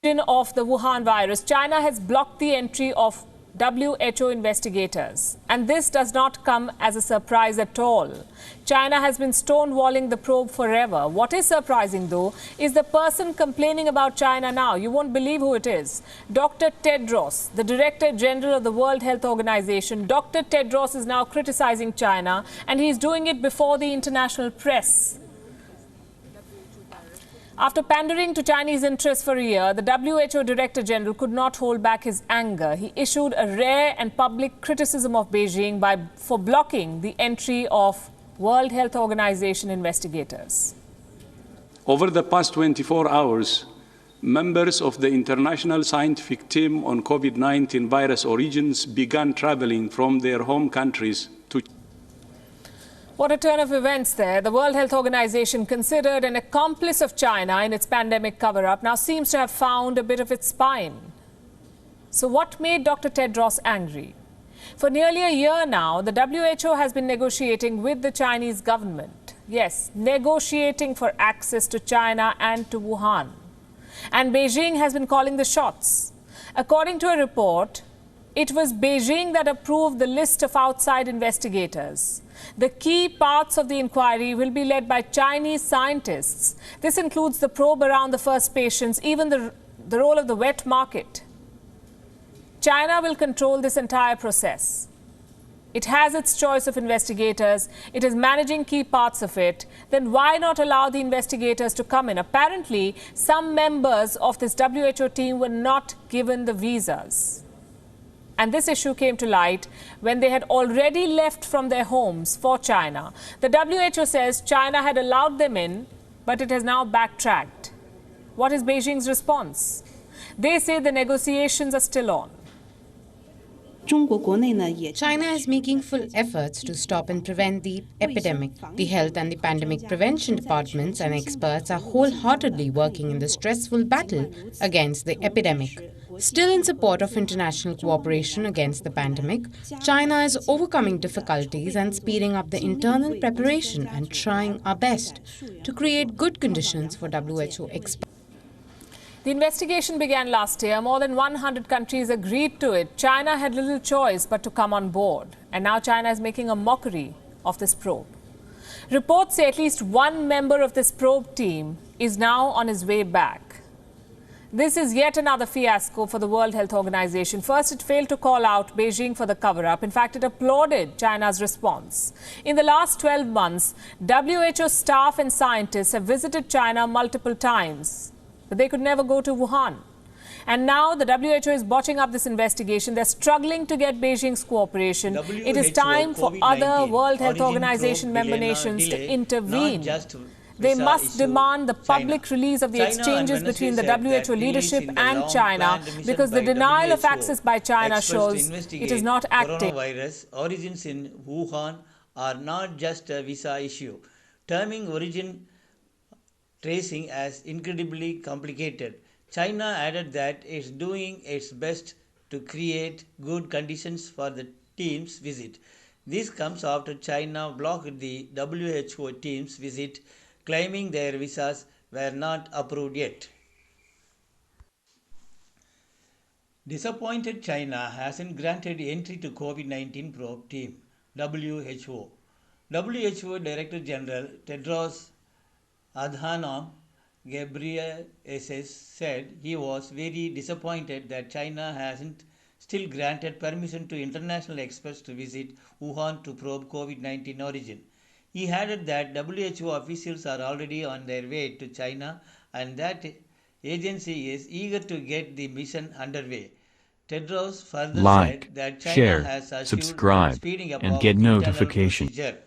Of the Wuhan virus, China has blocked the entry of WHO investigators. And this does not come as a surprise at all. China has been stonewalling the probe forever. What is surprising, though, is the person complaining about China now. You won't believe who it is. Dr. Tedros, the Director General of the World Health Organization. Dr. Tedros is now criticizing China, and he's doing it before the international press. After pandering to Chinese interests for a year, the WHO Director General could not hold back his anger. He issued a rare and public criticism of Beijing for blocking the entry of World Health Organization investigators. Over the past 24 hours, members of the international scientific team on COVID-19 virus origins began traveling from their home countries to What a turn of events there. The World Health Organization, considered an accomplice of China in its pandemic cover-up, now seems to have found a bit of its spine. So what made Dr. Tedros angry? For nearly a year now, the WHO has been negotiating with the Chinese government. Yes, negotiating for access to China and to Wuhan. And Beijing has been calling the shots. According to a report, it was Beijing that approved the list of outside investigators. The key parts of the inquiry will be led by Chinese scientists. This includes the probe around the first patients, even the role of the wet market. China will control this entire process. It has its choice of investigators. It is managing key parts of it. Then why not allow the investigators to come in? Apparently, some members of this WHO team were not given the visas. And this issue came to light when they had already left from their homes for China. The WHO says China had allowed them in, but it has now backtracked. What is Beijing's response? They say the negotiations are still on. China is making full efforts to stop and prevent the epidemic. The Health and the Pandemic Prevention Departments and experts are wholeheartedly working in the stressful battle against the epidemic. Still in support of international cooperation against the pandemic, China is overcoming difficulties and speeding up the internal preparation and trying our best to create good conditions for WHO experts. The investigation began last year. More than 100 countries agreed to it. China had little choice but to come on board. And now China is making a mockery of this probe. Reports say at least one member of this probe team is now on his way back. This is yet another fiasco for the World Health Organization. First, it failed to call out Beijing for the cover-up. In fact, it applauded China's response. In the last 12 months, WHO staff and scientists have visited China multiple times, but they could never go to Wuhan. And now the WHO is botching up this investigation. They're struggling to get Beijing's cooperation. It is time for other World Health Organization member nations to intervene. They must demand the public release of the exchanges between the WHO leadership and China, because the denial of access by China shows it is not acting. Coronavirus origins in Wuhan are not just a visa issue, terming origin tracing as incredibly complicated. China added that it's doing its best to create good conditions for the team's visit. This comes after China blocked the WHO team's visit, claiming their visas were not approved yet. Disappointed China hasn't granted entry to COVID-19 probe team, WHO. WHO Director General Tedros Adhanom Ghebreyesus said he was very disappointed that China hasn't still granted permission to international experts to visit Wuhan to probe COVID-19 origin. He added that WHO officials are already on their way to China and that agency is eager to get the mission underway. Tedros further said that China has assured subscribe, speeding up and of get internal notification. procedure.